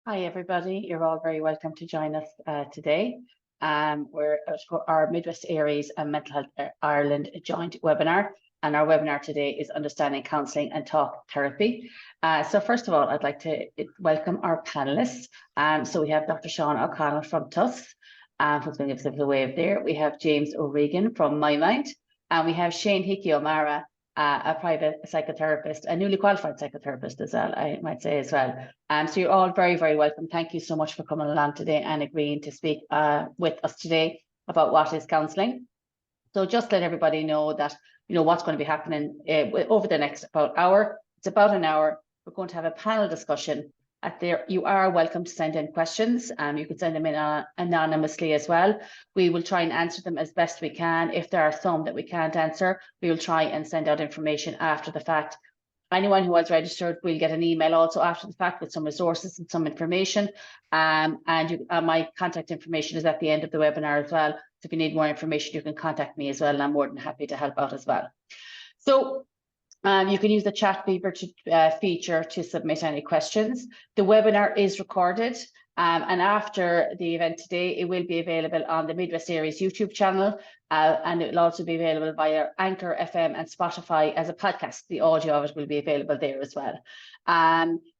Hi, everybody. You're all very welcome to join us today. We're at our Midwest Areas and Mental Health Ireland joint webinar. And our webinar today is Understanding Counselling and Talk Therapy. So first of all, I'd like to welcome our panelists. So we have Dr. Sean O'Connell from TUS, who's going to give us a wave there. We have James O'Regan from My Mind. And we have Shane Hickey O'Mara, a private psychotherapist, a newly qualified psychotherapist as well, I might say as well. So you're all very, very welcome. Thank you so much for coming along today and agreeing to speak with us today about what is counselling. So just let everybody know that, what's going to be happening over the next about hour. It's about an hour. We're going to have a panel discussion. You are welcome to send in questions. You can send them in anonymously as well. We will try and answer them as best we can. If there are some that we can't answer, we will try and send out information after the fact. Anyone who has registered will get an email also after the fact with some resources and some information. My contact information is at the end of the webinar as well. So if you need more information, you can contact me as well, and I'm more than happy to help out as well. So you can use the chat feature to submit any questions. The webinar is recorded, and after the event today, it will be available on the Midwest Areas YouTube channel, and it will also be available via Anchor FM and Spotify as a podcast. The audio of it will be available there as well.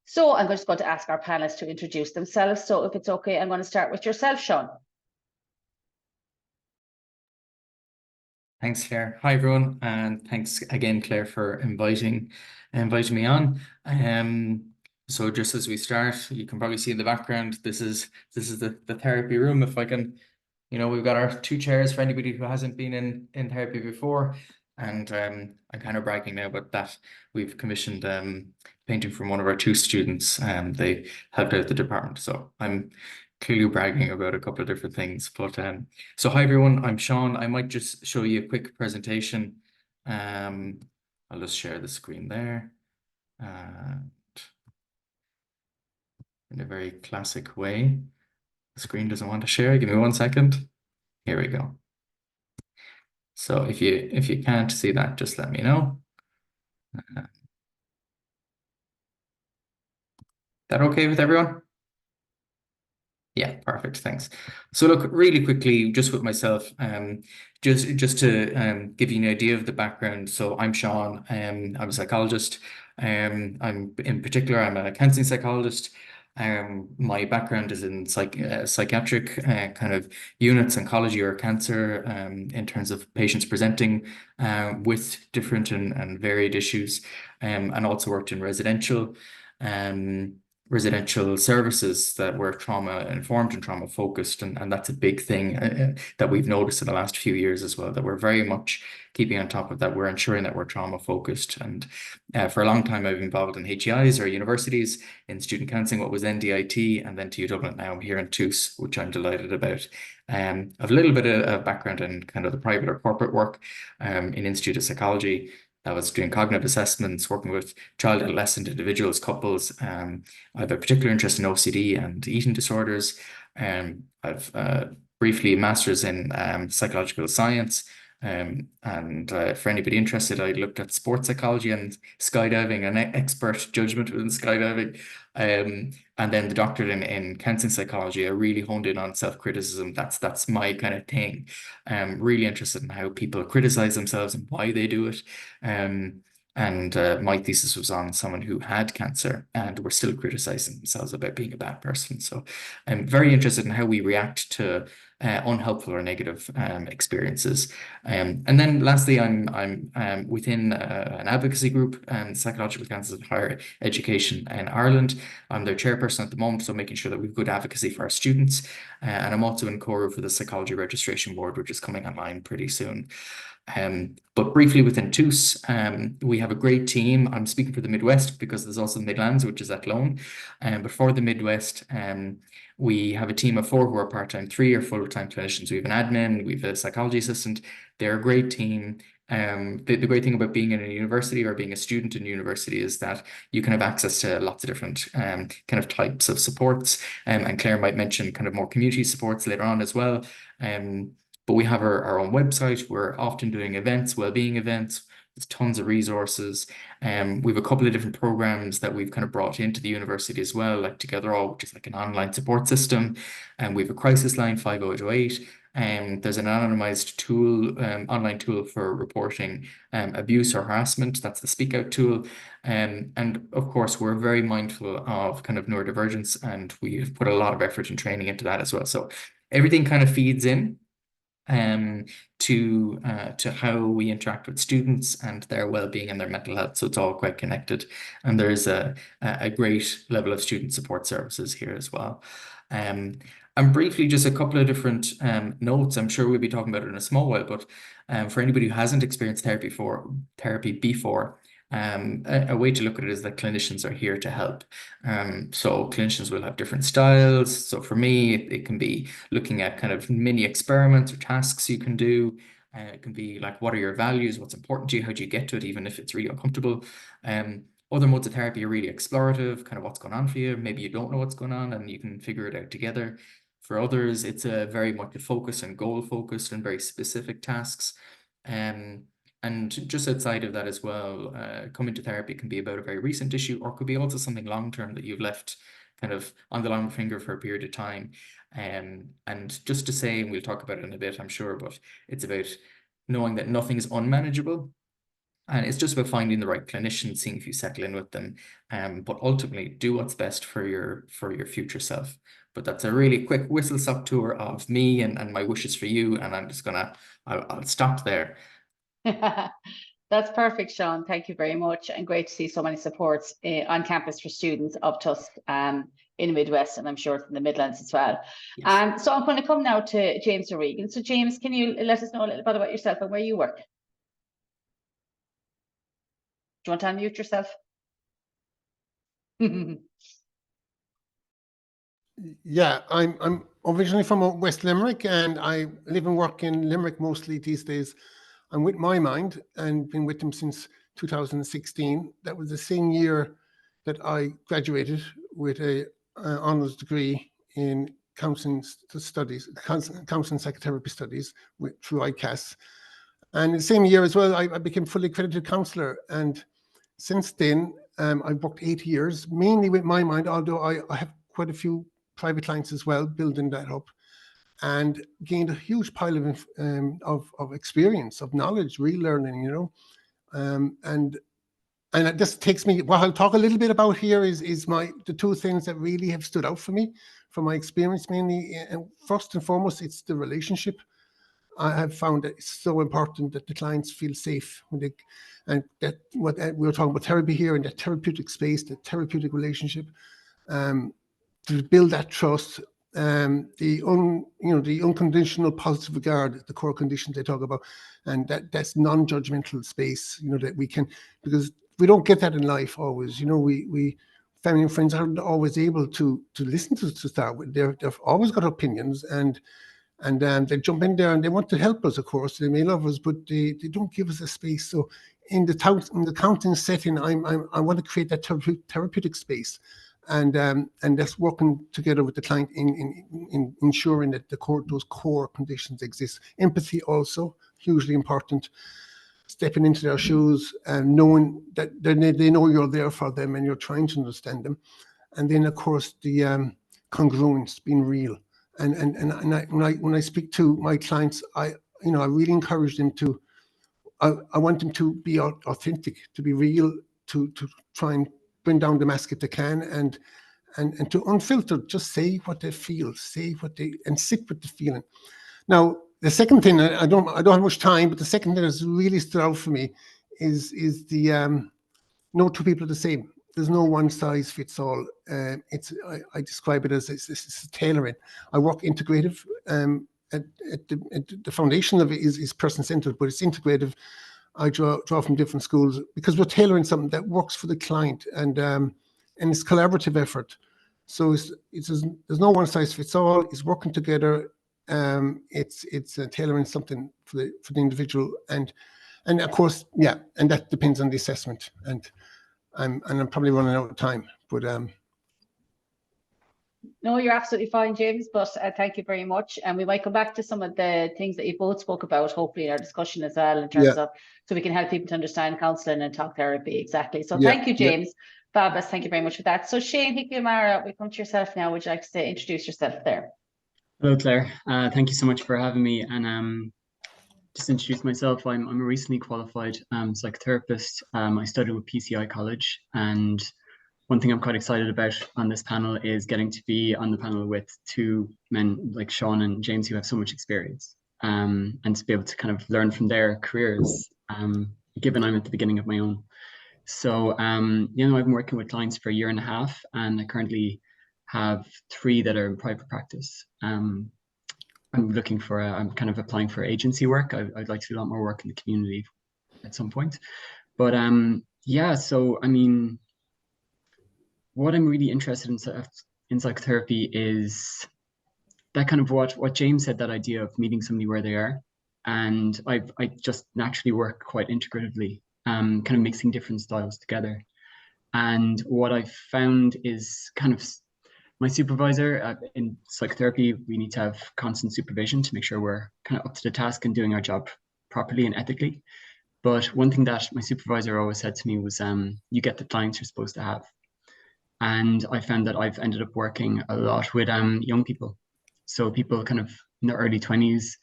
So I'm just going to ask our panelists to introduce themselves. So if it's okay, I'm going to start with yourself, Sean. Thanks, Claire. Hi, everyone, and thanks again, Claire, for inviting me on. So just as we start, you can probably see in the background, this is the therapy room. If I can, we've got our 2 chairs for anybody who hasn't been in therapy before. And I'm kind of bragging now about that. We've commissioned painting from one of our 2 students, and they helped out the department. So I'm clearly bragging about a couple of different things. But so hi everyone, I'm Sean. I might just show you a quick presentation. I'll just share the screen there. In a very classic way. The screen doesn't want to share. Give me 1 second. Here we go. So if you can't see that, just let me know. That okay with everyone? Yeah, perfect. Thanks. So look, really quickly, just with myself, just to give you an idea of the background. So I'm Sean. I'm a psychologist. I'm in particular, I'm a counselling psychologist. My background is in psychiatric kind of units, oncology or cancer, in terms of patients presenting with different and varied issues, and also worked in residential services that were trauma informed and trauma focused, and that's a big thing that we've noticed in the last few years as well, that we're very much keeping on top of that. We're ensuring that we're trauma focused, and for a long time I've been involved in HEIs or universities in student counselling, what was then DIT, and then TU Dublin. Now I'm here in TUS, which I'm delighted about. I've a little bit of background in kind of the private or corporate work in Institute of Psychology. I was doing cognitive assessments, working with child, adolescent, individuals, couples. I have a particular interest in OCD and eating disorders. I've briefly a master's in psychological science. And for anybody interested, I looked at sports psychology and skydiving, an expert judgment within skydiving. And then the doctorate in counselling psychology. I really honed in on self-criticism. That's my kind of thing. I'm really interested in how people criticize themselves and why they do it. And my thesis was on someone who had cancer and were still criticizing themselves about being a bad person. So I'm very interested in how we react to unhelpful or negative experiences. And then lastly, I'm within an advocacy group, Psychological Counsel in Higher Education in Ireland. I'm their chairperson at the moment, so making sure that we've good advocacy for our students. And I'm also in core for the Psychology Registration Board, which is coming online pretty soon. But briefly within TUS, we have a great team. I'm speaking for the Midwest because there's also the Midlands, which is at Lone. But for the Midwest, we have a team of 4 who are part-time, 3 are full-time clinicians. We have an admin, we have a psychology assistant. They're a great team. The great thing about being in a university or being a student in university is that you can have access to lots of different kind of types of supports. And Claire might mention kind of more community supports later on as well. But we have our own website. We're often doing events, wellbeing events. There's tons of resources. We have a couple of different programs that we've kind of brought into the university as well, like Together All, which is like an online support system. And we have a crisis line, 5008. And there's an anonymized tool, online tool for reporting abuse or harassment. That's the Speak Out tool. And of course, we're very mindful of kind of neurodivergence, and we've put a lot of effort and training into that as well. So everything kind of feeds in um, to how we interact with students and their well-being and their mental health. So it's all quite connected. And there's a great level of student support services here as well. And briefly, just a couple of different notes. I'm sure we'll be talking about it in a small while, but for anybody who hasn't experienced therapy before, a way to look at it is that clinicians are here to help. So clinicians will have different styles. So for me, it can be looking at kind of mini experiments or tasks you can do. It can be like, what are your values? What's important to you? How do you get to it, even if it's really uncomfortable? Other modes of therapy are really explorative, kind of what's going on for you. Maybe you don't know what's going on and you can figure it out together. For others, it's a very much a focus and goal focused and very specific tasks. And just outside of that as well, coming to therapy can be about a very recent issue, or could be also something long term that you've left kind of on the long finger for a period of time. And just to say, and we'll talk about it in a bit, I'm sure, but it's about knowing that nothing is unmanageable. And it's just about finding the right clinician, seeing if you settle in with them. But ultimately, do what's best for your future self. But that's a really quick whistle-stop tour of me and my wishes for you. And I'm just I'll stop there. That's perfect, Sean. Thank you very much. And great to see so many supports on campus for students of Tusk in the Midwest, and I'm sure in the Midlands as well. Yes. So I'm going to come now to James O'Regan. So James, can you let us know a little bit about yourself and where you work? Do you want to unmute yourself? Yeah, I'm originally from West Limerick, and I live and work in Limerick mostly these days. I'm with My Mind and been with them since 2016. That was the same year that I graduated with a honours degree in counselling studies, counselling psychotherapy studies through ICAS. And the same year as well, I became fully accredited counsellor. And since then, I've worked 8 years, mainly with My Mind, although I have quite a few private clients as well, building that up, and gained a huge pile of experience, of knowledge, relearning, you know. And it just takes me, what I'll talk a little bit about here is the two things that really have stood out for me from my experience mainly. And first and foremost, it's the relationship. I have found that it's so important that the clients feel safe when they, and that what we were talking about therapy here, in that therapeutic space, the therapeutic relationship, to build that trust, the unconditional positive regard, the core conditions they talk about, and that's non-judgmental space, you know, that we can, because we don't get that in life always, you know, we family and friends aren't always able to listen to start with. They've always got opinions, and they jump in there and they want to help us, of course. They may love us, but they don't give us a space. So in the counseling setting, I want to create that therapeutic space, and that's working together with the client in ensuring that those core conditions exist. Empathy also hugely important. Stepping into their shoes and knowing that they know you're there for them and you're trying to understand them. And then, of course, the congruence, being real. And when I speak to my clients, I really encourage them to. I want them to be authentic, to be real, to try and bring down the mask if they can, and to unfiltered, just say what they feel, and sit with the feeling. Now, the second thing, I don't have much time, but the second thing that's really stood out for me is the no two people are the same. There's no one size fits all. I describe it as it's tailoring. I work integrative. At the foundation of it is person-centered, but it's integrative. I draw from different schools because we're tailoring something that works for the client, and it's collaborative effort. So there's no one size fits all. It's working together. It's tailoring something for the individual, and of course, yeah, and that depends on the assessment. And I'm probably running out of time, but No, you're absolutely fine, James, but thank you very much. And we might come back to some of the things that you both spoke about, hopefully in our discussion as well, in terms Yeah, of, so we can help people to understand counselling and talk therapy. Exactly. So yeah, thank you, yeah. James. Fabulous. Thank you very much for that. So Shane Hickey-O'Mara, we come to yourself now. Would you like to introduce yourself there? Hello, Claire. Thank you so much for having me. And just introduce myself. I'm a recently qualified psychotherapist. I studied with PCI College, and one thing I'm quite excited about on this panel is getting to be on the panel with two men like Sean and James who have so much experience, and to be able to kind of learn from their careers, given I'm at the beginning of my own. So, I've been working with clients for a year and a half, and I currently have 3 that are in private practice. I'm kind of applying for agency work. I'd like to do a lot more work in the community at some point. But yeah, so I mean, what I'm really interested in psychotherapy is that kind of what James said, that idea of meeting somebody where they are. And I just naturally work quite integratively, kind of mixing different styles together. And what I found is kind of my supervisor in psychotherapy, we need to have constant supervision to make sure we're kind of up to the task and doing our job properly and ethically. But one thing that my supervisor always said to me was, you get the clients you're supposed to have. And I found that I've ended up working a lot with young people. So people kind of in their early 20s,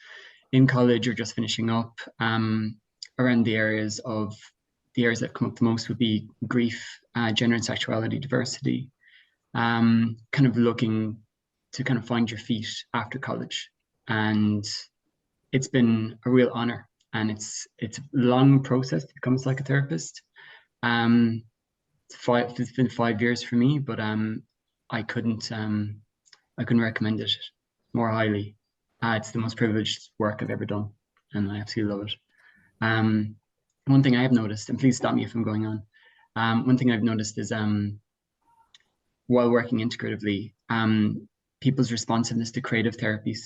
in college or just finishing up, around the areas that come up the most would be grief, gender and sexuality diversity, kind of looking to kind of find your feet after college. And it's been a real honor, and it's a long process to become a psychotherapist. It's been 5 years for me, but I couldn't recommend it more highly. It's the most privileged work I've ever done, and I absolutely love it. One thing I have noticed, and please stop me if I'm going on. One thing I've noticed is while working integratively, people's responsiveness to creative therapies,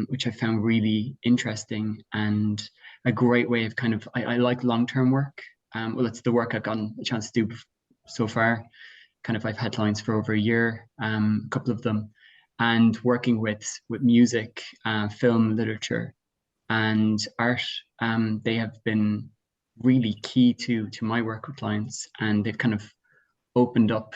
which I found really interesting and a great way of kind of, I like long-term work. Well, it's the work I've gotten a chance to do so far. Kind of, I've had clients for over a year, a couple of them, and working with music, film, literature, and art. They have been really key to my work with clients, and they've kind of opened up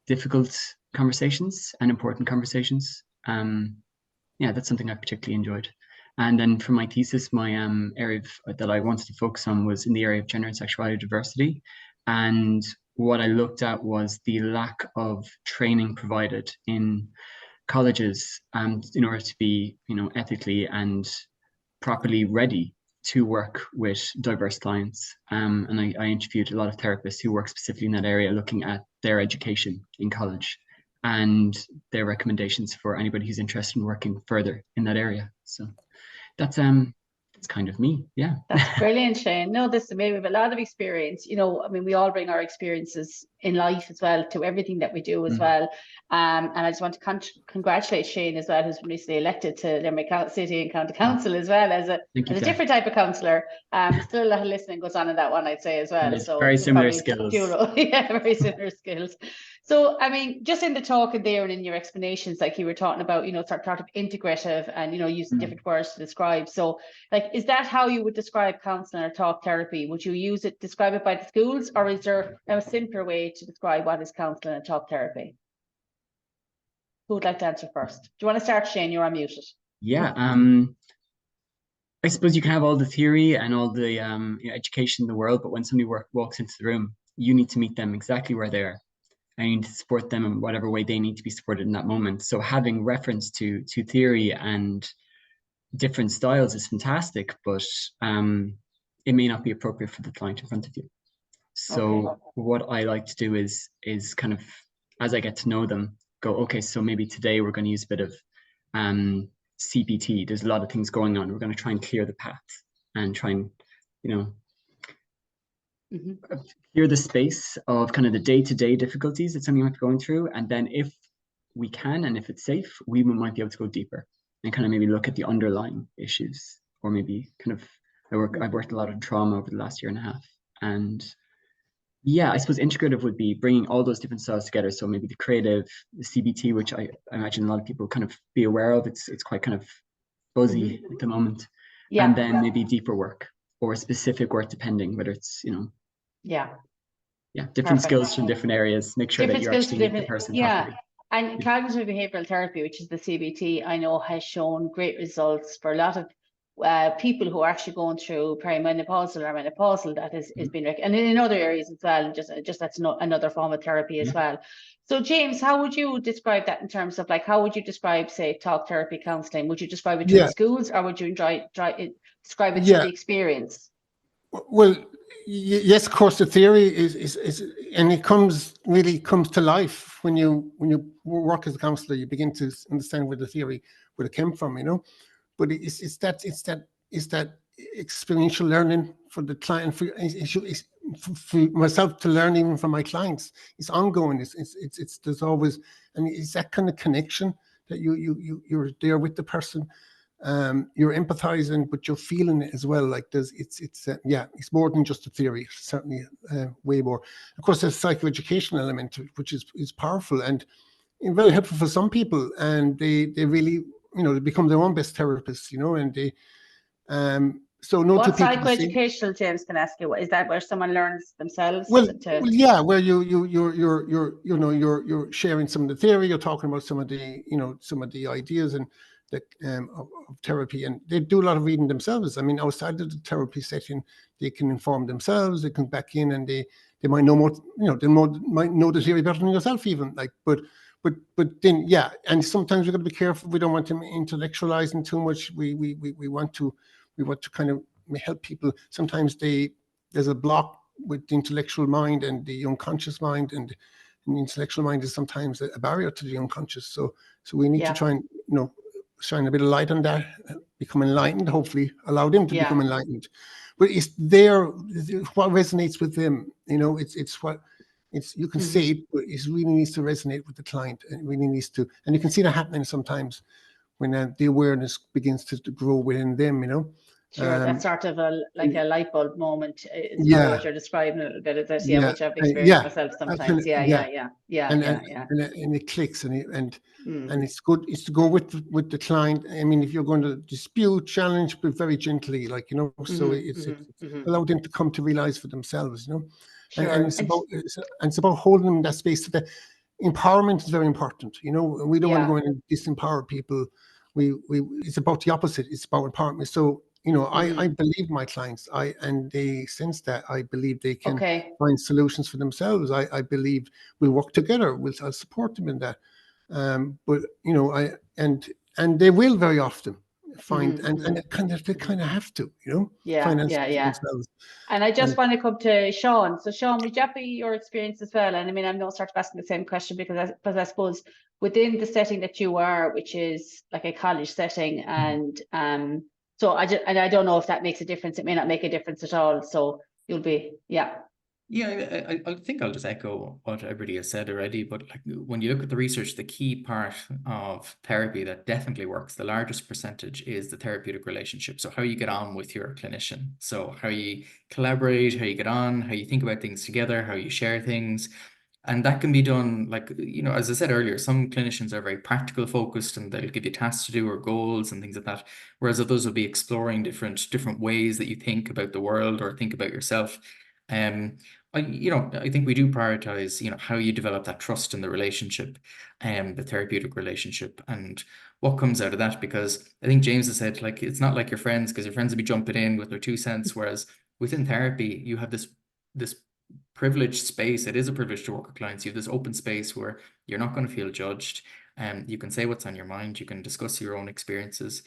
difficult conversations and important conversations. Yeah, that's something I particularly enjoyed. And then for my thesis, my area that I wanted to focus on was in the area of gender and sexuality diversity. And what I looked at was the lack of training provided in colleges in order to be, ethically and properly ready to work with diverse clients. And I interviewed a lot of therapists who work specifically in that area, looking at their education in college and their recommendations for anybody who's interested in working further in that area. So that's kind of me. Yeah. That's brilliant, Shane. No, this is maybe a lot of experience. I mean, we all bring our experiences in life as well to everything that we do as well. And I just want to congratulate Shane as well, who's been recently elected to Limerick City and County Council as well as a different type of councillor. Still a lot of listening goes on in that one, I'd say as well. It's so very similar skills. Yeah, very similar skills. So, I mean, just in the talk and there and in your explanations, like you were talking about, sort of integrative and, using different words to describe. So, like, is that how you would describe counselling or talk therapy? Would you describe it by the schools, or is there a simpler way to describe what is counselling and talk therapy? Who would like to answer first? Do you want to start, Shane? You're unmuted. Yeah. I suppose you can have all the theory and all the education in the world, but when somebody walks into the room, you need to meet them exactly where they are. And you need to support them in whatever way they need to be supported in that moment. So having reference to theory and different styles is fantastic, but it may not be appropriate for the client in front of you. So what I like to do is kind of, as I get to know them, go, okay, so maybe today we're going to use a bit of CPT. There's a lot of things going on. We're going to try and clear the path and try and, clear the space of kind of the day-to-day difficulties that somebody might be going through. And then if we can, and if it's safe, we might be able to go deeper and kind of maybe look at the underlying issues, or maybe kind of, I've worked a lot on trauma over the last year and a half, and Yeah, I suppose integrative would be bringing all those different styles together. So maybe the creative, the CBT, which I imagine a lot of people kind of be aware of. It's quite kind of buzzy at the moment. And then maybe deeper work or specific work, depending whether it's, Yeah. different Perfect. skills from different areas. Make sure that you Skills to actually meet the person properly. And cognitive behavioral therapy, which is the CBT, I know has shown great results for a lot of people who are actually going through perimenopausal or menopausal. That is been and in other areas as well. Just that's another form of therapy as well. So James, how would you describe that in terms of like how would you describe, say, talk therapy counselling? Would you describe it through schools, or would you describe it through the experience? Well, yes, of course, the theory is and it really comes to life when you work as a counselor. You begin to understand where it came from, But it's that experiential learning for the client, for myself to learn even from my clients. It's ongoing. It's there's always, and it's that kind of connection that you're there with the person. You're empathizing, but you're feeling it as well. Like it's more than just a theory. Certainly, way more. Of course, there's a psychoeducational element, which is powerful and very helpful for some people, and they really, they become their own best therapists, and they. So no two people. What psychoeducational, James, can I ask you? Is that where someone learns themselves? Well, yeah, where you're sharing some of the theory, you're talking about some of the ideas and of therapy, and they do a lot of reading themselves. I mean, outside of the therapy setting, they can inform themselves. They come back in, and they might know more. Might know the theory better than yourself, even. But then, yeah, and sometimes we've got to be careful. We don't want them intellectualizing too much. We want to kind of help people. Sometimes there's a block with the intellectual mind and the unconscious mind, and the intellectual mind is sometimes a barrier to the unconscious. So we need to try and shine a bit of light on that, become enlightened. Hopefully, allow them to become enlightened. But it's what resonates with them. You can say it, but it really needs to resonate with the client. It really needs to, and you can see that happening sometimes when the awareness begins to grow within them. Sure, that's sort of a light bulb moment is what you're describing a little bit, which I've experienced myself sometimes. And it clicks, and it's good. It's to go with the client. I mean, if you're going to dispute, challenge, but very gently, so it's allow them to come to realize for themselves, Sure. And it's about holding them in that space. So empowerment is very important. We don't want to go in and disempower people. It's about the opposite. It's about empowerment. So. I believe my clients, and they sense that. I believe they can find solutions for themselves. I believe we'll work together. I'll support them in that. But and they will very often find, and they kind of have to, find themselves. And I just want to come to Sean. So Sean, would that be your experience as well? And I mean, I'm going to start asking the same question because I suppose within the setting that you are, which is like a college setting, and so I don't know if that makes a difference. It may not make a difference at all. So you'll be, Yeah, I think I'll just echo what everybody has said already. But when you look at the research, the key part of therapy that definitely works, the largest percentage, is the therapeutic relationship. So how you get on with your clinician. So how you collaborate, how you get on, how you think about things together, how you share things. And that can be done, as I said earlier, some clinicians are very practical focused and they'll give you tasks to do or goals and things like that. Whereas others will be exploring different ways that you think about the world or think about yourself. I think we do prioritize, how you develop that trust in the relationship, the therapeutic relationship, and what comes out of that. Because I think James has said, it's not like your friends, because your friends will be jumping in with their 2 cents. Whereas within therapy, you have this privileged space. It is a privilege to work with clients. You have this open space where you're not going to feel judged, and you can say what's on your mind. You can discuss your own experiences.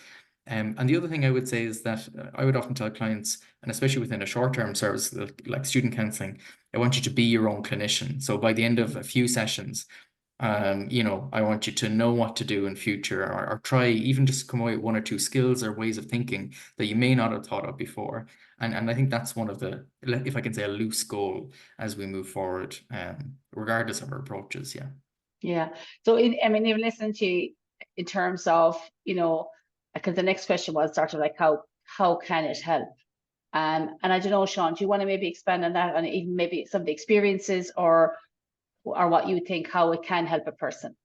And the other thing I would say is that I would often tell clients, and especially within a short-term service like student counselling, I want you to be your own clinician. So by the end of a few sessions, I want you to know what to do in future, or try even just come away with 1 or 2 skills or ways of thinking that you may not have thought of before. And I think that's one of the, if I can say, a loose goal as we move forward, regardless of our approaches. Yeah. So even listening to you in terms of, because the next question was sort of like how can it help? And I don't know, Sean, do you want to maybe expand on that, and even maybe some of the experiences or what you think, how it can help a person?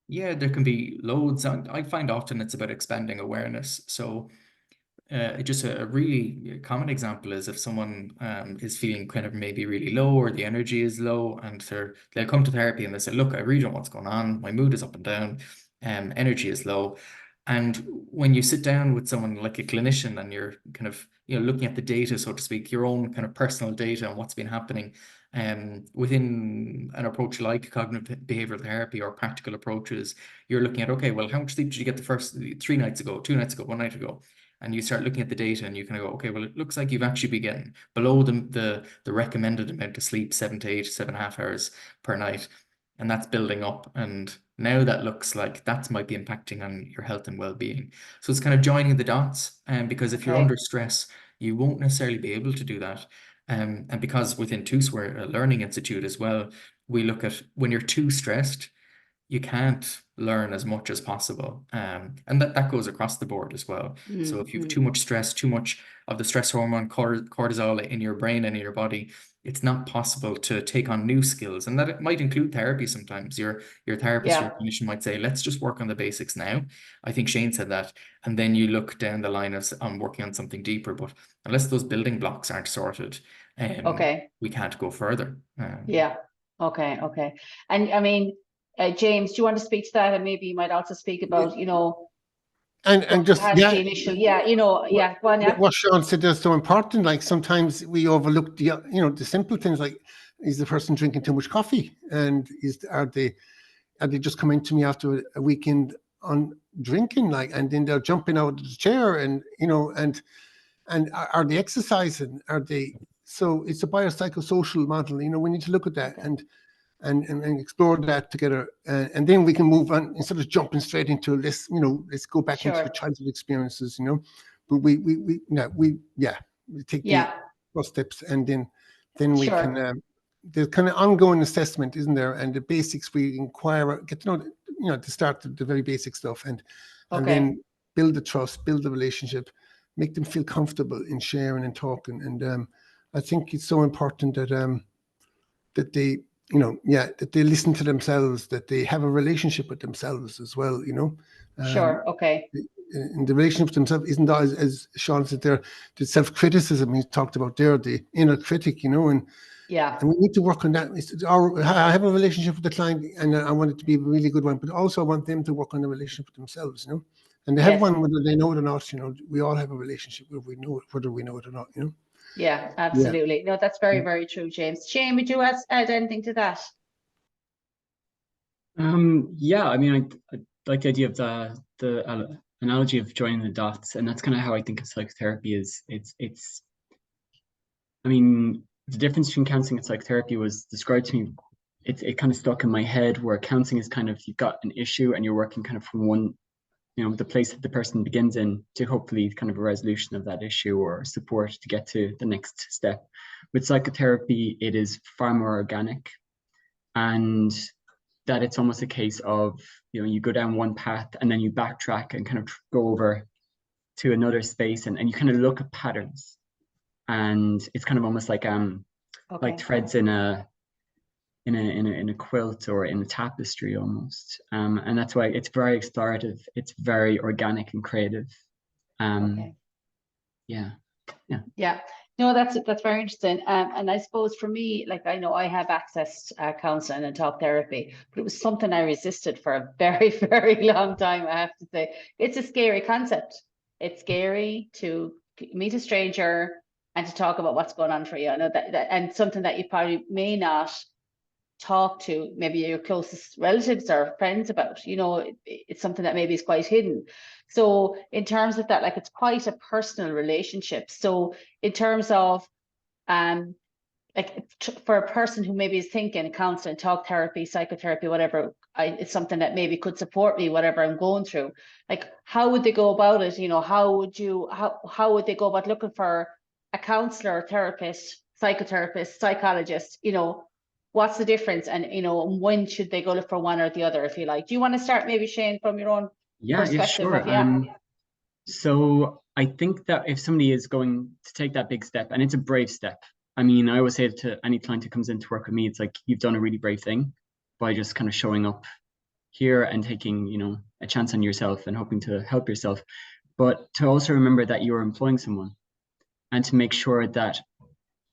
Yeah, there can be loads. I find often it's about expanding awareness. So just a really common example is if someone is feeling kind of maybe really low, or the energy is low, and they'll come to therapy and they say, look, I really don't know what's going on. My mood is up and down, energy is low. And when you sit down with someone like a clinician and you're kind of, looking at the data, so to speak, your own kind of personal data and what's been happening within an approach like cognitive behavioral therapy or practical approaches, you're looking at, okay, well, how much sleep did you get the first 3 nights ago, 2 nights ago, 1 night ago? And you start looking at the data and you kind of go, okay, well, it looks like you've actually been getting below the recommended amount of sleep, 7 to 8, 7.5 hours per night. And that's building up. And now that looks like that might be impacting on your health and well-being. So it's kind of joining the dots. Because if you're Okay. under stress, you won't necessarily be able to do that. And because within TOOS, we're a learning institute as well, we look at when you're too stressed, you can't learn as much as possible. And that goes across the board as well. So if you have too much stress, too much of the stress hormone cortisol in your brain and in your body, it's not possible to take on new skills. And that it might include therapy sometimes. Your therapist, your clinician might say, let's just work on the basics now. I think Shane said that. And then you look down the line of working on something deeper. But unless those building blocks aren't sorted, we can't go further. Yeah. Okay. And I mean, James, do you want to speak to that? And maybe you might also speak about, and just the initial, go on, what Sean said is so important. Like sometimes we overlook the simple things, like, is the person drinking too much coffee, and are they just coming to me after a weekend on drinking, like, and then they're jumping out of the chair, and and are they exercising? Are they? So it's a biopsychosocial model. We need to look at that and explore that together, and then we can move on instead of jumping straight into this. Let's go back into the childhood experiences. But we take the first steps, and then we can. The kind of ongoing assessment, isn't there? And the basics, we inquire, get to know, to start the very basic stuff, and then build the trust, build the relationship, make them feel comfortable in sharing and talking. And I think it's so important that that they, that they listen to themselves, that they have a relationship with themselves as well. And the relationship with themselves isn't as Sean said there, the self-criticism he talked about there, the inner critic, and we need to work on that. I have a relationship with the client, and I want it to be a really good one, but also I want them to work on the relationship with themselves, and they have one whether they know it or not. We all have a relationship whether we know it or not. Yeah, absolutely. Yeah. No, that's very, very true, James. Shane, would you add anything to that? Yeah, I mean, I like the idea of the analogy of joining the dots, and that's kind of how I think of psychotherapy. It's I mean, the difference between counseling and psychotherapy was described to me. It kind of stuck in my head, where counseling is kind of, you've got an issue and you're working kind of from one, the place that the person begins in, to hopefully kind of a resolution of that issue or support to get to the next step. With psychotherapy, it is far more organic, and that it's almost a case of, you go down one path and then you backtrack and kind of go over to another space, and you kind of look at patterns, and it's kind of almost like threads in a quilt or in a tapestry almost, and that's why it's very explorative, it's very organic and creative. No, that's very interesting. And I suppose for me, like, I know I have access to counselling and talk therapy, but it was something I resisted for a very, very long time, I have to say. It's a scary concept. It's scary to meet a stranger and to talk about what's going on for you. I know that and something that you probably may not talk to maybe your closest relatives or friends about. It's something that maybe is quite hidden. So in terms of that, like, it's quite a personal relationship. So in terms of for a person who maybe is thinking counseling, talk therapy, psychotherapy, whatever, it's something that maybe could support me, whatever I'm going through, like, how would they go about it? How would they go about looking for a counselor, therapist, psychotherapist, psychologist? What's the difference? And, when should they go look for one or the other, if you like? Do you want to start maybe, Shane, from your own perspective? Sure. So I think that if somebody is going to take that big step, and it's a brave step, I mean, I always say to any client who comes in to work with me, it's like you've done a really brave thing by just kind of showing up here and taking, you know, a chance on yourself and hoping to help yourself. But to also remember that you're employing someone and to make sure that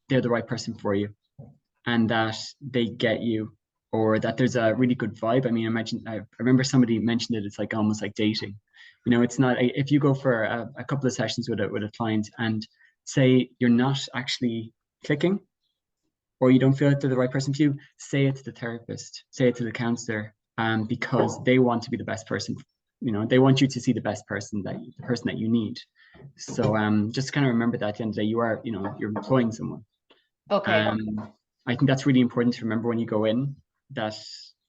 they're the right person for you and that they get you, or that there's a really good vibe. I mean, I remember somebody mentioned it, it's like almost like dating. You know, it's not, if you go for a couple of sessions with a client and say you're not actually clicking, or you don't feel like they're the right person for you, say it to the therapist, say it to the counselor, because they want to be the best person. You know, they want you to see the best person, the person that you need. So just kind of remember that at the end of the day, you are, you know, you're employing someone. Okay. I think that's really important to remember when you go in, that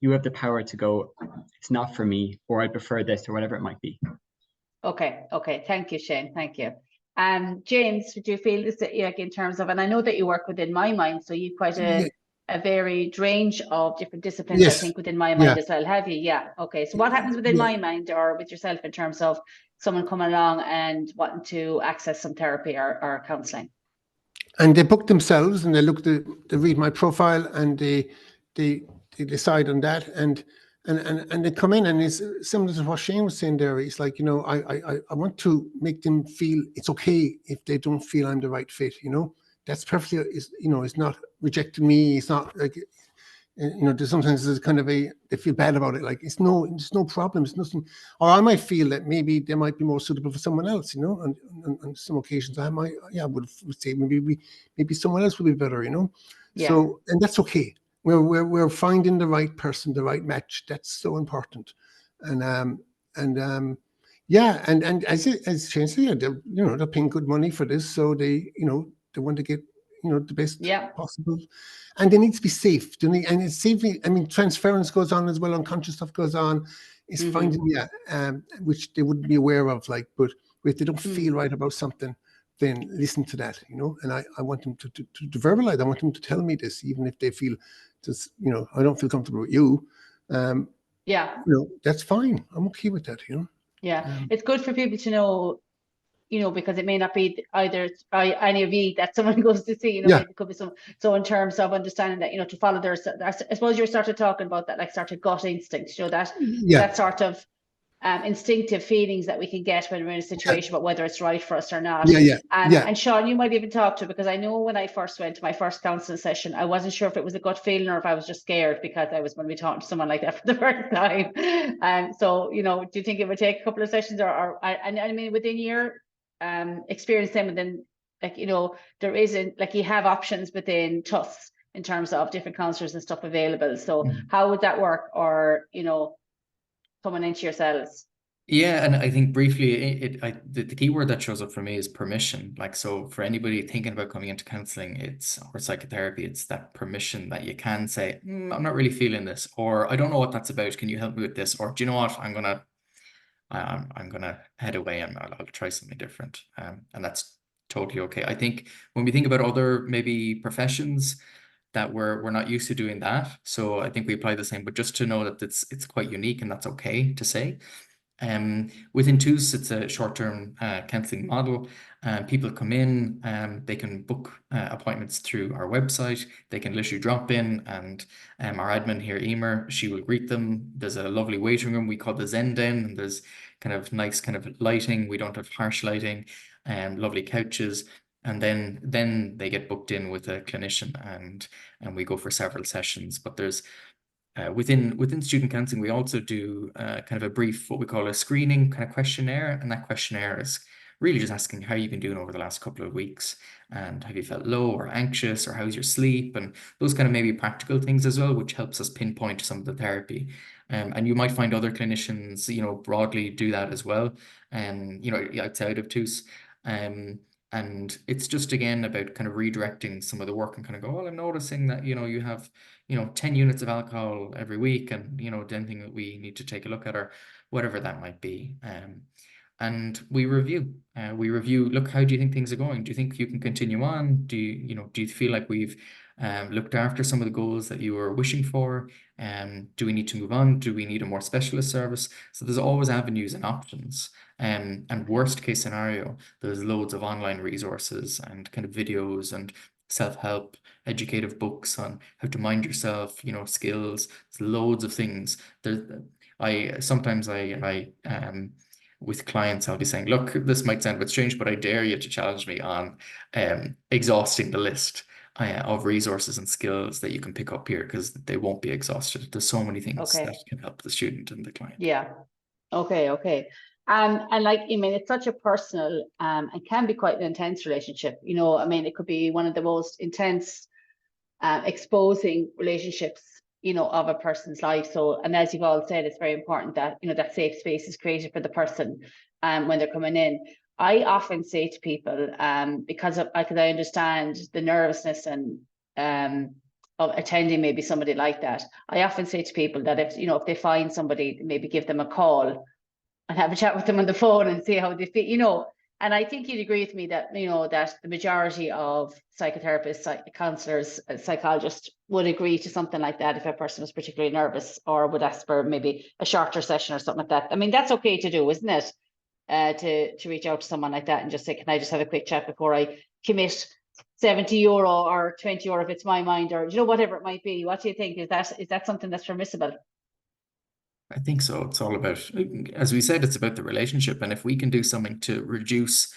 you have the power to go, it's not for me, or I prefer this, or whatever it might be. Okay. Thank you, Shane. Thank you. James, would you feel this, like, in terms of, and I know that you work within My Mind, so you've quite a varied range of different disciplines, I think, within My Mind as well, have you? Yeah. Okay. So what happens within My Mind or with yourself in terms of someone coming along and wanting to access some therapy or counselling? And they book themselves and they read my profile and they decide on that and they come in, and it's similar to what Shane was saying there. It's like, you know, I want to make them feel it's okay if they don't feel I'm the right fit, you know. That's perfectly, you know, it's not rejecting me. It's not like, you know, sometimes there's kind of they feel bad about it. Like it's no problem. It's nothing. Or I might feel that maybe they might be more suitable for someone else, you know. And on some occasions I would say maybe someone else would be better, you know. Yeah. So, and that's okay. We're finding the right person, the right match. That's so important. And as Shane said, they're paying good money for this, so they want to get the best possible, and they need to be safe. And it's safely. I mean, transference goes on as well. Unconscious stuff goes on. It's finding which they wouldn't be aware of. Like, but if they don't feel right about something, then listen to that. You know, and I want them to verbalize. I want them to tell me this, even if they feel just I don't feel comfortable with you. That's fine. I'm okay with that. You know. Yeah, it's good for people to know. Because it may not be either any of you that someone goes to see, maybe it could be some. So in terms of understanding that, to follow their, I suppose you started talking about that, like sort of gut instinct, that sort of instinctive feelings that we can get when we're in a situation, but whether it's right for us or not. And Sean, you might even talk to, because I know when I first went to my first counselling session, I wasn't sure if it was a gut feeling or if I was just scared because I was going to be talking to someone like that for the first time. And so, do you think it would take a couple of sessions or I mean, within your experience then within, like, there isn't, like, you have options within TUS in terms of different counsellors and stuff available. So how would that work? Or, coming into yourselves? Yeah, and I think briefly, the key word that shows up for me is permission. Like, so for anybody thinking about coming into counseling, or psychotherapy, it's that permission that you can say, I'm not really feeling this, or I don't know what that's about. Can you help me with this? Or do you know what? I'm gonna head away and I'll try something different. And that's totally okay. I think when we think about other maybe professions that we're not used to doing that, so I think we apply the same, but just to know that it's quite unique and that's okay to say. Within TUS, it's a short-term counselling model. People come in, they can book appointments through our website. They can literally drop in, and our admin here, Emer, she will greet them. There's a lovely waiting room we call the Zen Den, and there's kind of nice kind of lighting. We don't have harsh lighting, lovely couches. And then they get booked in with a clinician, and we go for several sessions. But there's within student counselling, we also do kind of a brief, what we call a screening kind of questionnaire, and that questionnaire is really just asking how you've been doing over the last couple of weeks, and have you felt low or anxious, or how's your sleep, and those kind of maybe practical things as well, which helps us pinpoint some of the therapy. And you might find other clinicians, broadly do that as well, outside of TUS. And it's just, again, about kind of redirecting some of the work and kind of go, well, I'm noticing that, you have 10 units of alcohol every week, and anything that we need to take a look at, or whatever that might be. And we review. Look, how do you think things are going? Do you think you can continue on? Do you feel like we've looked after some of the goals that you were wishing for? Do we need to move on? Do we need a more specialist service? So there's always avenues and options. And worst case scenario, there's loads of online resources and kind of videos and self-help, educative books on how to mind yourself, skills. There's loads of things. Sometimes with clients, I'll be saying, look, this might sound a bit strange, but I dare you to challenge me on exhausting the list of resources and skills that you can pick up here, because they won't be exhausted. There's so many things that can help the student and the client. Yeah. Okay. And like, I mean, it's such a personal and can be quite an intense relationship. I mean, it could be one of the most intense, exposing relationships, of a person's life. So, and as you've all said, it's very important that, that safe space is created for the person when they're coming in. I often say to people, because I understand the nervousness and of attending maybe somebody like that, I often say to people that if they find somebody, maybe give them a call and have a chat with them on the phone and see how they feel, And I think you'd agree with me that, that the majority of psychotherapists, counselors, psychologists would agree to something like that if a person was particularly nervous or would ask for maybe a shorter session or something like that. I mean, that's okay to do, isn't it? To reach out to someone like that and just say, can I just have a quick chat before I commit €70 or €20 if it's my mind, or whatever it might be. What do you think? Is that something that's permissible? I think so. It's all about, as we said, it's about the relationship. And if we can do something to reduce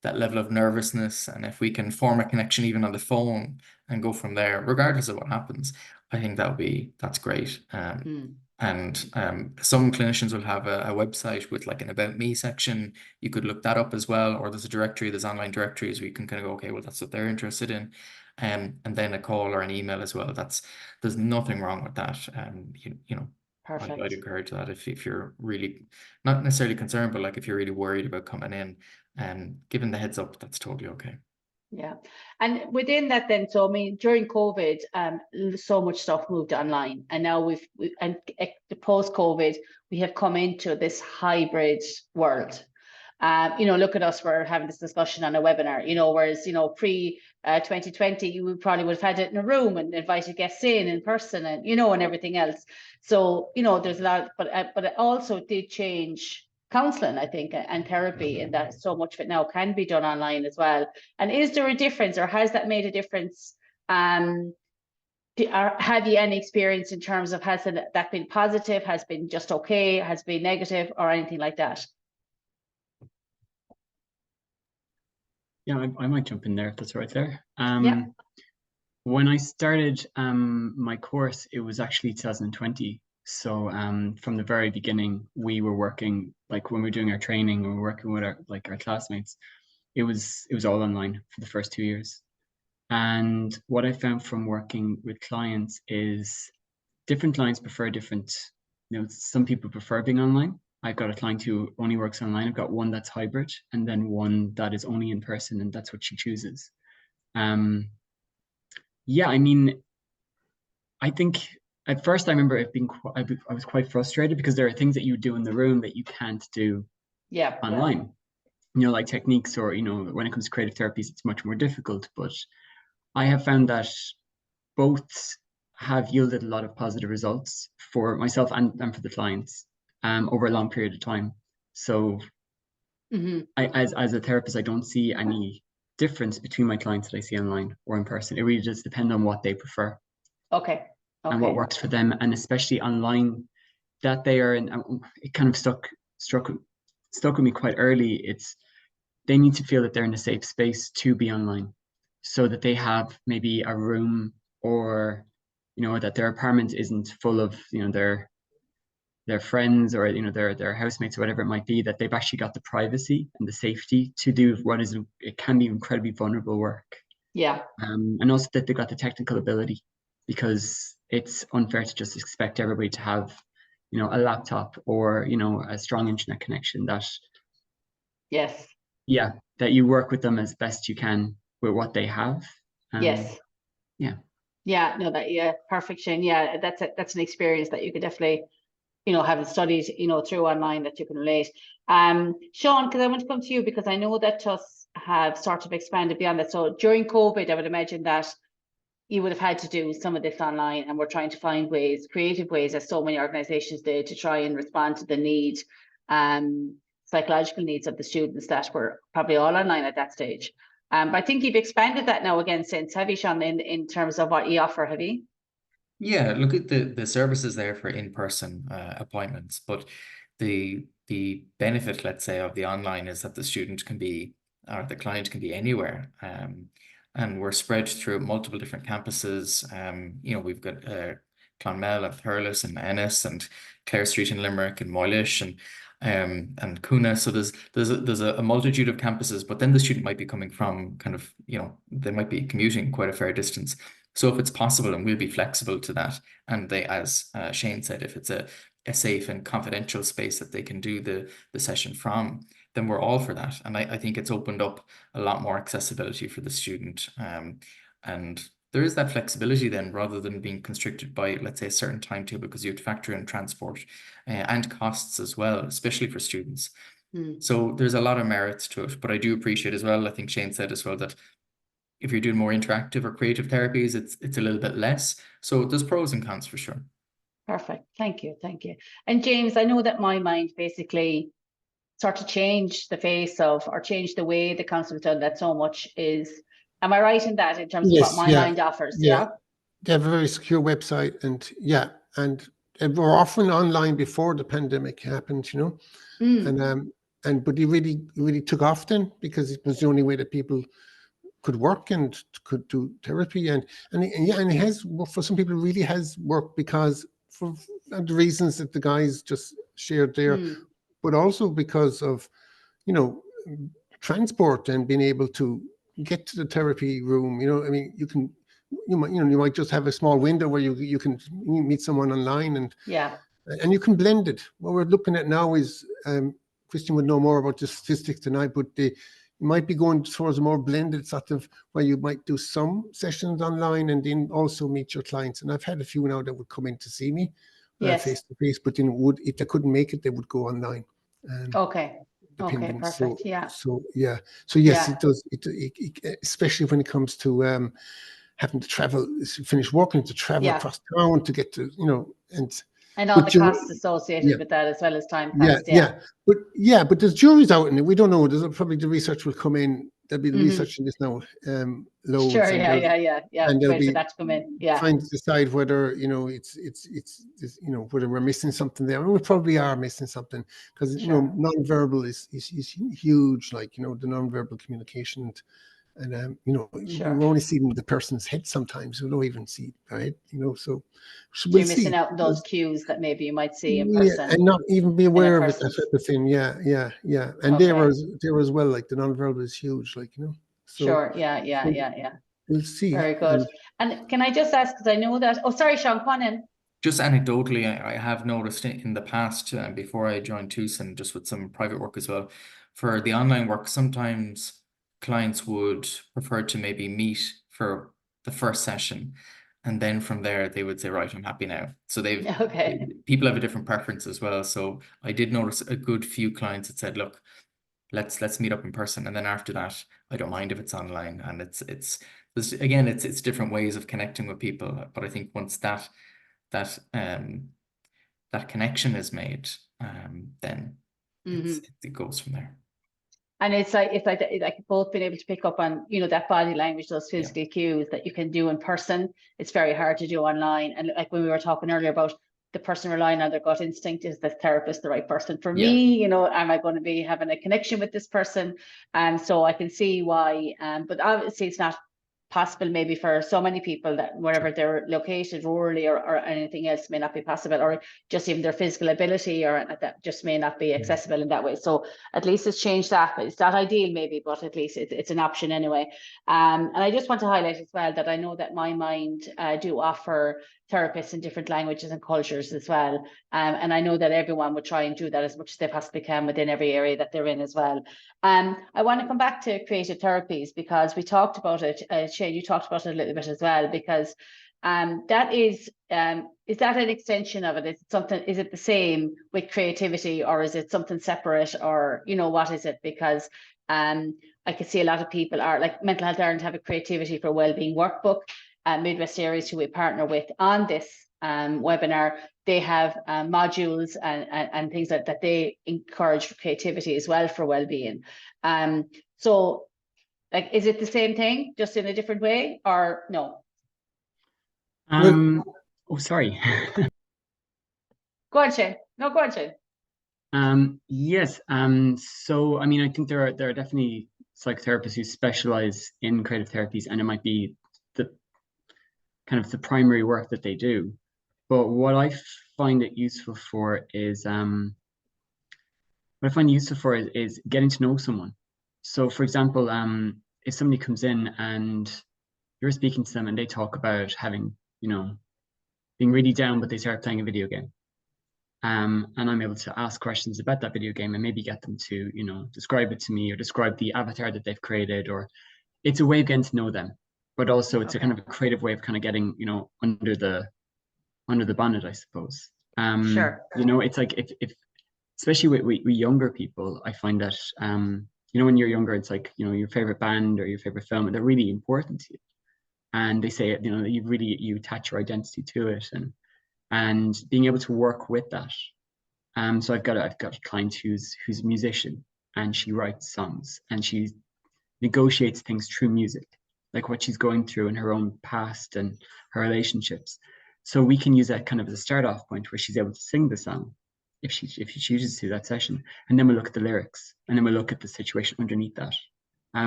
that level of nervousness, and if we can form a connection even on the phone and go from there, regardless of what happens, I think that's great. And some clinicians will have a website with like an About Me section. You could look that up as well, or there's a directory, there's online directories where you can kind of go, okay, well, that's what they're interested in. And then a call or an email as well. There's nothing wrong with that. Perfect. I'd encourage that if you're really not necessarily concerned, but like if you're really worried about coming in, and giving the heads up, that's totally okay. Yeah. And within that then, so I mean, during COVID, so much stuff moved online, and now and post-COVID, we have come into this hybrid world. Look at us, we're having this discussion on a webinar, whereas, pre 2020, you probably would have had it in a room and invited guests in person and, and everything else. So, there's a lot, but it also did change counselling, I think, and therapy, in that so much of it now can be done online as well. And is there a difference, or has that made a difference? Have you any experience in terms of, has that been positive, has been just okay, has been negative, or anything like that? Yeah, I might jump in there if that's right there. Yeah. When I started my course, it was actually 2020. So from the very beginning, we were working, like when we were doing our training, we were working with our classmates. It was all online for the first 2 years. And what I found from working with clients is different clients prefer different, some people prefer being online. I've got a client who only works online. I've got one that's hybrid, and then one that is only in person, and that's what she chooses. Yeah, I mean, I think at first I remember it being I was quite frustrated, because there are things that you do in the room that you can't do online. Like techniques, or when it comes to creative therapies, it's much more difficult. But I have found that both have yielded a lot of positive results for myself and for the clients over a long period of time. So as a therapist, I don't see any difference between my clients that I see online or in person. It really does depend on what they prefer. Okay. And what works for them, and especially online, that they are in. It kind of stuck with me quite early. They need to feel that they're in a safe space to be online, so that they have maybe a room, or that their apartment isn't full of their friends, or their housemates, or whatever it might be, that they've actually got the privacy and the safety to do it can be incredibly vulnerable work. Yeah. And also that they've got the technical ability, because it's unfair to just expect everybody to have a laptop or a strong internet connection. That that you work with them as best you can with what they have. Perfect, Shane. Yeah, that's an experience that you could definitely having studied through online, that you can relate. Sean, because I want to come to you, because I know that TUS have sort of expanded beyond that. So during COVID, I would imagine that you would have had to do some of this online, and we're trying to find ways, creative ways, as so many organizations did, to try and respond to the need, psychological needs of the students that were probably all online at that stage. But I think you've expanded that now again since, have you, Sean, in terms of what you offer, have you? Yeah, look at the services there for in-person appointments, but the benefit, let's say, of the online is that the student can be, or the client can be anywhere, and we're spread through multiple different campuses. You know, we've got Clonmel and Thurles and Ennis and Clare Street in Limerick and Moylish and Cuna. So there's a multitude of campuses, but then the student might be coming from kind of, you know, they might be commuting quite a fair distance. So if it's possible, and we'll be flexible to that, and they, as Shane said, if it's a safe and confidential space that they can do the session from, then we're all for that. And I think it's opened up a lot more accessibility for the student. And there is that flexibility then, rather than being constricted by, let's say, a certain timetable, because you have to factor in transport and costs as well, especially for students. So there's a lot of merits to it, but I do appreciate as well, I think Shane said as well, that if you're doing more interactive or creative therapies, it's a little bit less. So there's pros and cons for sure. Perfect. Thank you. Thank you. And James, I know that My Mind basically sort of changed the face of, or changed the way the council has done that so much. Am I right in that, in terms of what My Mind offers? Yeah. They have a very secure website, and they were offering online before the pandemic happened, you know, and but it really took off then, because it was the only way that people could work and could do therapy, and it has, for some people, really has worked, because for the reasons that the guys just shared there, but also because of, you know, transport and being able to get to the therapy room. You know, I mean, you might just have a small window where you can meet someone online, and you can blend it. What we're looking at now is, Christian would know more about the statistics tonight, but you might be going towards a more blended sort of, where you might do some sessions online and then also meet your clients. And I've had a few now that would come in to see me face to face, but then if they couldn't make it, they would go online. Okay, perfect. So yes, it does. It, especially when it comes to having to travel, finish working, to travel across town to get to, you know, and all the costs associated with that, as well as time costs. But there's juries out in it. We don't know. There's probably the research will come in. There'll be the research in this now. Loads. Sure. And they'll be for that to come in. trying to decide whether, you know, it's you know, whether we're missing something there. We probably are missing something, because you know, non-verbal is huge. Like, you know, the non-verbal communication. And you know, we're only seeing the person's head sometimes. We don't even see, right? You know, so you're missing out on those cues that maybe you might see in person, and not even be aware of it. That type of thing. Yeah. And there as well. Like, the non-verbal is huge. Like, you know. So, sure. Yeah. We'll see. Very good. And can I just ask, because I know that? Oh, sorry, Sean. Come on in. Just anecdotally, I have noticed in the past, before I joined Tucson, just with some private work as well, for the online work, sometimes clients would prefer to maybe meet for the first session, and then from there they would say, right, I'm happy now. So people have a different preference as well. So I did notice a good few clients that said, look, let's meet up in person, and then after that, I don't mind if it's online. And it's different ways of connecting with people. But I think once that connection is made, then it goes from there. And it's like both being able to pick up on, you know, that body language, those physical cues that you can do in person. It's very hard to do online. And like when we were talking earlier about the person relying on their gut instinct, is the therapist the right person for me? You know, am I going to be having a connection with this person? And so I can see why. But obviously, it's not possible maybe for so many people that wherever they're located rurally or anything else may not be possible, or just even their physical ability or that just may not be accessible in that way. So at least it's changed that. It's not ideal maybe, but at least it's an option anyway. And I just want to highlight as well that I know that My Mind do offer therapists in different languages and cultures as well. And I know that everyone would try and do that as much as they possibly can within every area that they're in as well. I want to come back to creative therapies, because we talked about it. Shane, you talked about it a little bit as well, because that is that an extension of it? Is it something? Is it the same with creativity, or is it something separate, or, you know, what is it? Because I can see a lot of people are like Mental Health Ireland have a creativity for wellbeing workbook. Midwest Areas, who we partner with on this webinar, they have modules and things that they encourage for creativity as well for well-being. So like, is it the same thing, just in a different way, or no? Oh, sorry. Go on, Shane. No, go on, Shane. Yes. So I mean, I think there are definitely psychotherapists who specialize in creative therapies, and it might be the kind of the primary work that they do. But what I find it useful for is is getting to know someone. So for example, if somebody comes in and you're speaking to them and they talk about having, being really down, but they start playing a video game. And I'm able to ask questions about that video game and maybe get them to, describe it to me or describe the avatar that they've created, or it's a way of getting to know them, but also it's a kind of a creative way of kind of getting, under the bonnet, I suppose. Sure. It's like if especially with younger people, I find that, when you're younger, it's like, your favorite band or your favorite film, they're really important to you. And they say, you attach your identity to it, and being able to work with that. So I've got a client who's a musician, and she writes songs and she negotiates things through music, like what she's going through in her own past and her relationships. So we can use that kind of as a start off point where she's able to sing the song if she chooses to, that session, and then we'll look at the lyrics, and then we'll look at the situation underneath that.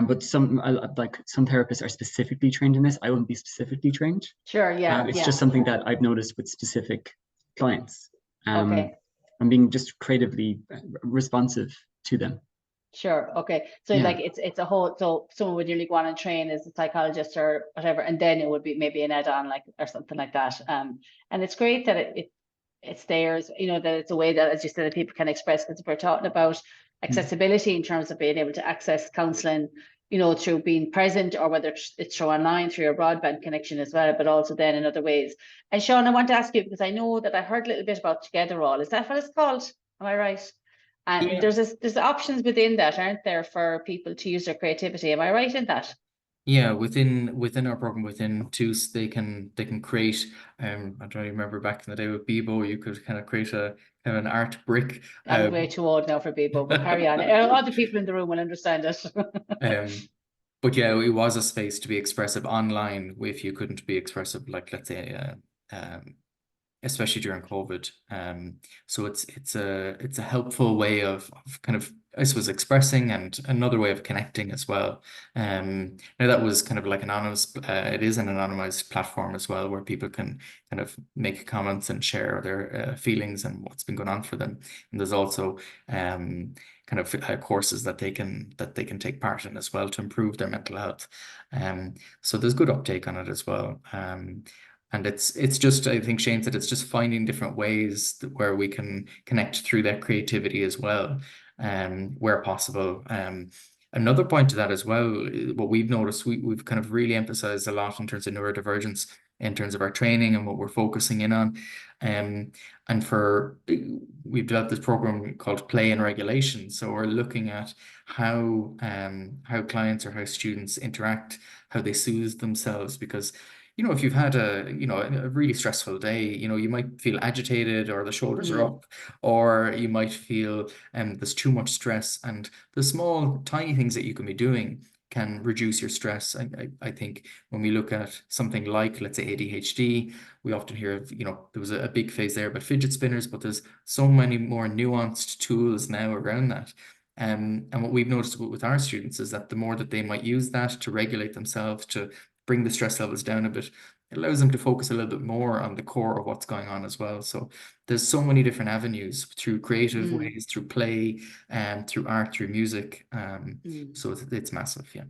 But some therapists are specifically trained in this. I wouldn't be specifically trained. Sure, yeah. It's just something that I've noticed with specific clients. Okay. And being just creatively responsive to them. Sure. Okay. So like it's a whole, so someone would usually go on and train as a psychologist or whatever, and then it would be maybe an add-on, like, or something like that. And it's great that it's theirs, that it's a way that, as you said, that people can express, because we're talking about accessibility in terms of being able to access counselling, through being present, or whether it's through online, through your broadband connection as well, but also then in other ways. And Sean, I want to ask you, because I know that I heard a little bit about Together All. Is that what it's called? Am I right? And there's options within that, aren't there, for people to use their creativity? Am I right in that? Yeah, within our program, within TUS, they can create. I don't remember back in the day with Bebo, you could kind of create a kind of an art brick. I'm way too old now for Bebo, but carry on. Other people in the room will understand it. But yeah, it was a space to be expressive online if you couldn't be expressive, like, let's say, especially during COVID. So it's a helpful way of kind of, I suppose, expressing, and another way of connecting as well. Now that was kind of like anonymous. It is an anonymized platform as well, where people can kind of make comments and share their feelings and what's been going on for them. And there's also kind of courses that they can take part in as well to improve their mental health. So there's good uptake on it as well. And it's just, I think Shane said, it's just finding different ways where we can connect through that creativity as well, where possible. Another point to that as well, what we've noticed, we've kind of really emphasized a lot in terms of neurodivergence, in terms of our training and what we're focusing in on. And we've developed this program called Play and Regulation. So we're looking at how clients or how students interact, how they soothe themselves, because if you've had a really stressful day, you might feel agitated, or the shoulders are up, or you might feel there's too much stress, and the small, tiny things that you can be doing can reduce your stress. I think when we look at something like, let's say, ADHD, we often hear of, there was a big phase there about fidget spinners, but there's so many more nuanced tools now around that. And what we've noticed with our students is that the more that they might use that to regulate themselves, to bring the stress levels down a bit, it allows them to focus a little bit more on the core of what's going on as well. So there's so many different avenues through creative ways, through play, and through art, through music. So it's massive, yeah.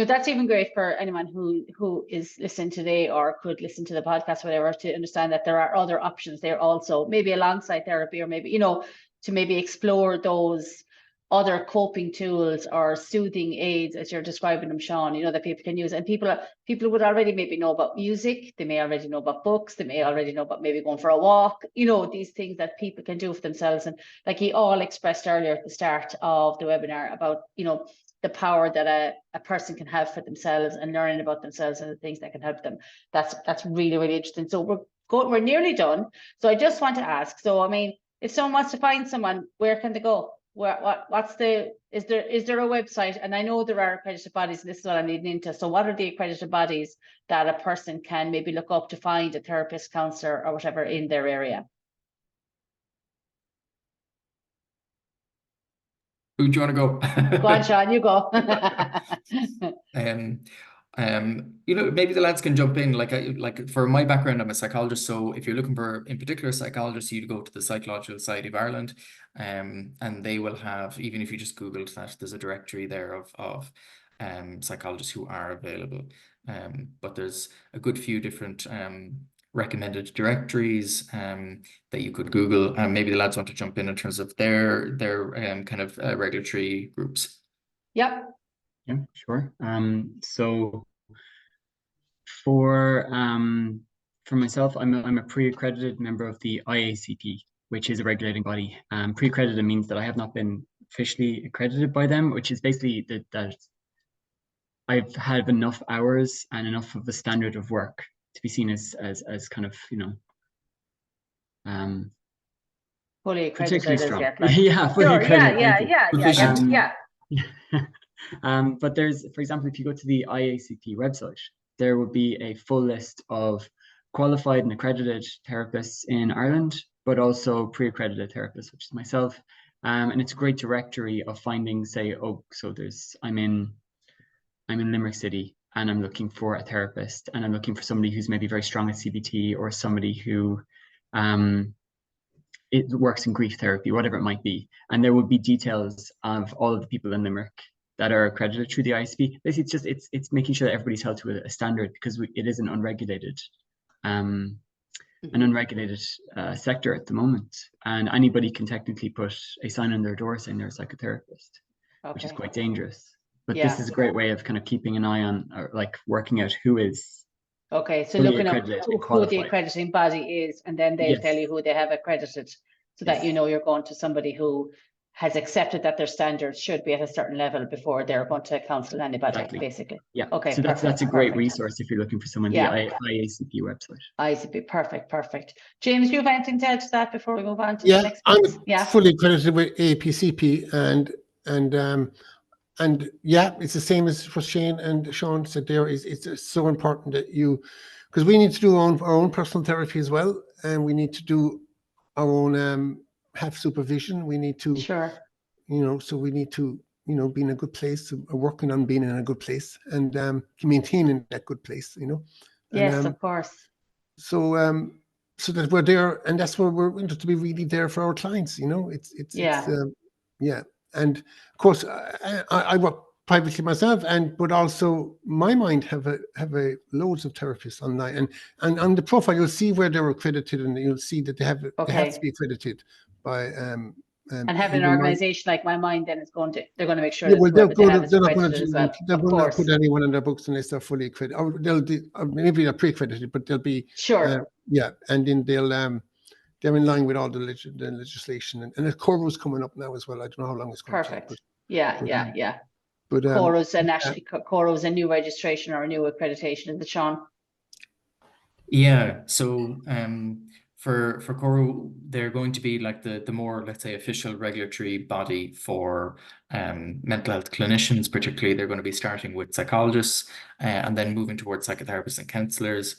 That's even great for anyone who is listening today, or could listen to the podcast, whatever, to understand that there are other options there also, maybe alongside therapy, or maybe, to maybe explore those other coping tools or soothing aids, as you're describing them, Sean, that people can use. And people would already maybe know about music. They may already know about books. They may already know about maybe going for a walk, these things that people can do for themselves. And like you all expressed earlier at the start of the webinar about, the power that a person can have for themselves and learning about themselves and the things that can help them. That's really, really interesting. So we're nearly done. So I just want to ask, so I mean, if someone wants to find someone, where can they go? Is there a website? And I know there are accredited bodies, and this is what I'm leading into. So what are the accredited bodies that a person can maybe look up to find a therapist, counselor, or whatever in their area? Who do you want to go? Go on, Sean, you go. Maybe the lads can jump in. Like for my background, I'm a psychologist. So if you're looking for, in particular, a psychologist, you'd go to the Psychological Society of Ireland, and they will have, even if you just Googled that, there's a directory there of psychologists who are available. But there's a good few different recommended directories that you could Google. Maybe the lads want to jump in terms of their kind of regulatory groups. Yep. Yeah, sure. So for myself, I'm a pre-accredited member of the IACP, which is a regulating body. Pre-accredited means that I have not been officially accredited by them, which is basically that I've had enough hours and enough of the standard of work to be seen as kind of, Fully particularly accredited, strong. like. Yeah, fully Sure, accredited. yeah. But there's, for example, if you go to the IACP website, there would be a full list of qualified and accredited therapists in Ireland, but also pre-accredited therapists, which is myself. And it's a great directory of finding, say, I'm in Limerick City and I'm looking for a therapist, and I'm looking for somebody who's maybe very strong at CBT, or somebody who it works in grief therapy, whatever it might be. And there would be details of all of the people in Limerick that are accredited through the ISP. Basically, it's making sure that everybody's held to a standard, because it is an unregulated sector at the moment, and anybody can technically put a sign on their door saying they're a psychotherapist, which is quite dangerous. But this is a great way of kind of keeping an eye on, or like working out who is. Okay, so looking up who the accrediting body is, and then they'll tell you who they have accredited, so that you know you're going to somebody who has accepted that their standards should be at a certain level before they're going to counsel anybody, basically. Yeah. Okay. So that's a great resource if you're looking for someone. The IACP website. IACP, perfect. James, do you have anything to add to that before we move on to the next I'm piece? fully accredited with APCP, and yeah, it's the same as what Shane and Sean said there. It's so important that because we need to do our own personal therapy as well, and we need to do our own have supervision. We need to, so we need to, be in a good place, working on being in a good place, and maintaining that good place, Yes, of course. So that we're there, and that's where we're to be really there for our clients. And of course, I work privately myself, but also my mind have loads of therapists online, and on the profile you'll see where they're accredited, and you'll see that they have to be accredited by. And having an organization like My Mind, then they're going to make sure they're not going to put anyone in their books unless they're fully accredited. Or maybe they're pre-accredited, but they'll be and then they're in line with all the legislation, and the Coro's coming up now as well. I don't know how long it's going to take. Perfect. Yeah. But Coro's Coro's a new registration or a new accreditation, is it, Sean? Yeah. So for Coro, they're going to be like the more, let's say, official regulatory body for mental health clinicians. Particularly, they're going to be starting with psychologists and then moving towards psychotherapists and counselors.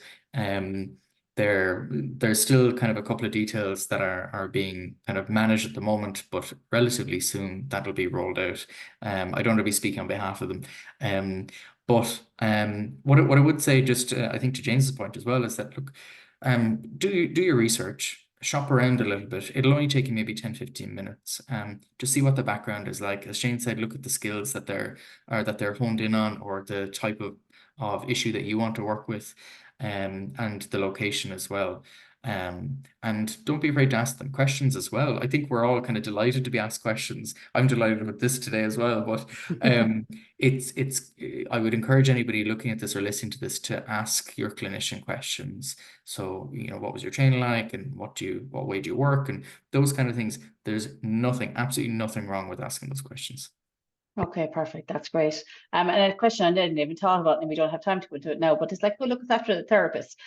There's still kind of a couple of details that are being kind of managed at the moment, but relatively soon that'll be rolled out. I don't want to be speaking on behalf of them. But what I would say, just I think to James's point as well, is that look, do your research, shop around a little bit. It'll only take you maybe 10-15 minutes to see what the background is like. As Shane said, look at the skills that they're honed in on, or the type of issue that you want to work with. And the location as well. And don't be afraid to ask them questions as well. I think we're all kind of delighted to be asked questions. I'm delighted with this today as well, but I would encourage anybody looking at this or listening to this to ask your clinician questions. So, what was your training like, and what way do you work, and those kind of things. There's absolutely nothing wrong with asking those questions. Okay, perfect. That's great. And a question I didn't even thought about, and we don't have time to go into it now, but it's like, who looks after the therapist?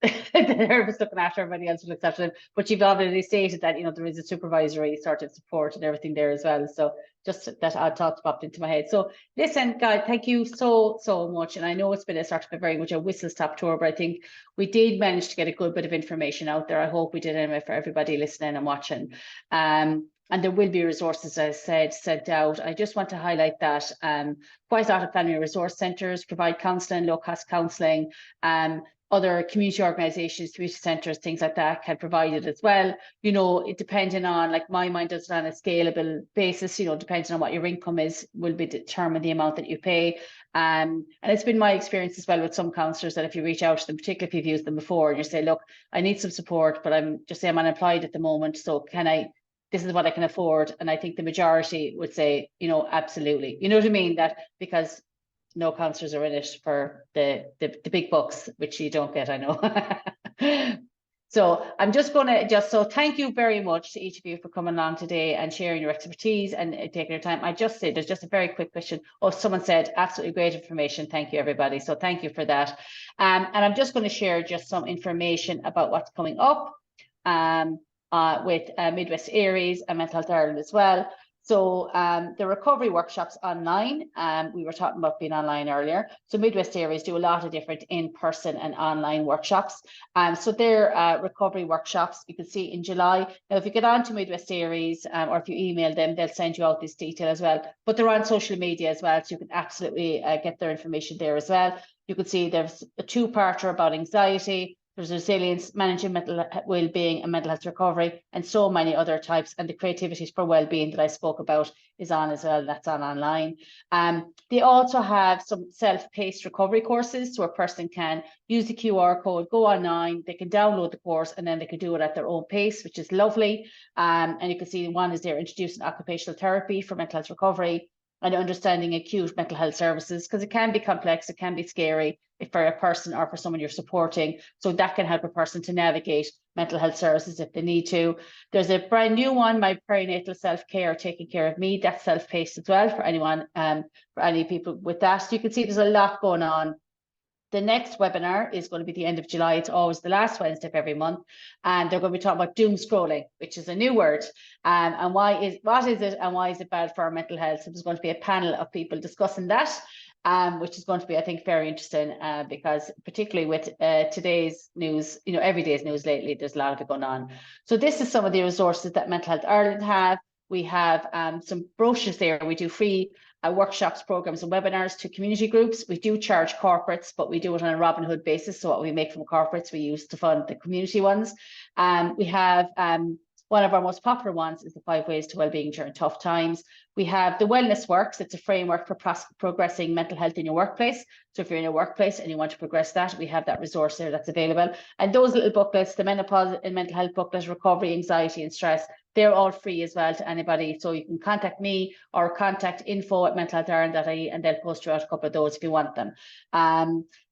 The therapist looking after everybody else who looks after them. But you've obviously stated that, you know, there is a supervisory sort of support and everything there as well. So just that odd thought popped into my head. So listen, guys, thank you so much. And I know it's been a sort of a very much a whistle stop tour, but I think we did manage to get a good bit of information out there. I hope we did anyway for everybody listening and watching. And there will be resources, as I said, sent out. I just want to highlight that quite a lot of family resource centres provide counselling, low-cost counselling. Other community organisations, community centres, things like that can provide it as well. You know, it depending on, like my mind does it on a scalable basis, you know, depending on what your income is, will be determine the amount that you pay. And it's been my experience as well with some counsellors that if you reach out to them, particularly if you've used them before, and you say, look, I need some support, but I'm unemployed at the moment, so this is what I can afford. And I think the majority would say, you know, absolutely. You know what I mean? That because no counsellors are in it for the big bucks, which you don't get, I know. So I'm just going to so thank you very much to each of you for coming along today and sharing your expertise and taking your time. I just say there's just a very quick question. Oh, someone said absolutely great information. Thank you, everybody. So thank you for that. And I'm just going to share just some information about what's coming up with Midwest Areas and Mental Health Ireland as well. So the recovery workshops online, we were talking about being online earlier. So Midwest Areas do a lot of different in-person and online workshops. So they're recovery workshops you can see in July. Now, if you get on to Midwest Areas or if you email them, they'll send you out this detail as well. But they're on social media as well, so you can absolutely get their information there as well. You can see there's a two-parter about anxiety, there's resilience, managing mental well-being and mental health recovery, and so many other types. And the creativities for well-being that I spoke about is on as well. That's on online. They also have some self-paced recovery courses, so a person can use the QR code, go online, they can download the course, and then they can do it at their own pace, which is lovely. And you can see one is there introducing occupational therapy for mental health recovery and understanding acute mental health services, because it can be complex, it can be scary for a person or for someone you're supporting. So that can help a person to navigate mental health services if they need to. There's a brand new one, My Perinatal Self-Care, Taking Care of Me. That's self-paced as well for anyone, for any people with that. So you can see there's a lot going on. The next webinar is going to be the end of July. It's always the last Wednesday of every month. And they're going to be talking about doom scrolling, which is a new word. And what is it and why is it bad for our mental health? So there's going to be a panel of people discussing that, which is going to be, I think, very interesting because particularly with today's news, you know, every day's news lately, there's a lot of it going on. So this is some of the resources that Mental Health Ireland have. We have some brochures there. We do free workshops, programs and webinars to community groups. We do charge corporates, but we do it on a Robin Hood basis. So what we make from corporates, we use to fund the community ones. We have one of our most popular ones is the 5 Ways to Wellbeing During Tough Times. We have the Wellness Works. It's a framework for progressing mental health in your workplace. So if you're in a workplace and you want to progress that, we have that resource there that's available. And those little booklets, the menopause and mental health booklet, recovery, anxiety and stress, they're all free as well to anybody. So you can contact me or contact info@mentalhealthireland.ie and they'll post you out a couple of those if you want them.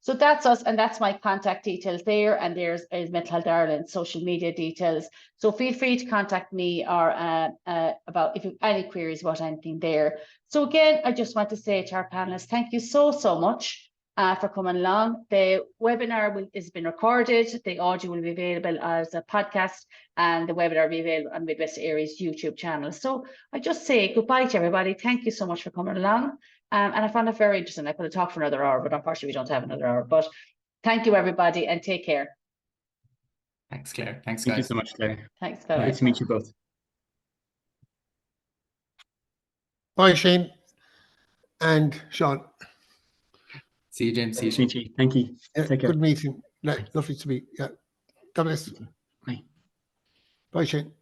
So that's us, and that's my contact details there. And there's Mental Health Ireland social media details. So feel free to contact me or about if you have any queries about anything there. So again, I just want to say to our panelists, thank you so much for coming along. The webinar has been recorded. The audio will be available as a podcast, and the webinar will be available on Midwest Areas YouTube channel. So I just say goodbye to everybody. Thank you so much for coming along. And I found it very interesting. I could have talked for another hour, but unfortunately we don't have another hour. But thank you, everybody, and take care. Thanks, Claire. Thanks, Thank you guys. so much, Claire. Thanks, guys. Good to meet you both. Bye, Shane and Sean. See you, James. See you, Nice to meet you. Thank you. Yeah, Take care. good meeting. Lovely to meet. Yeah. God bless. Bye. Bye, Shane.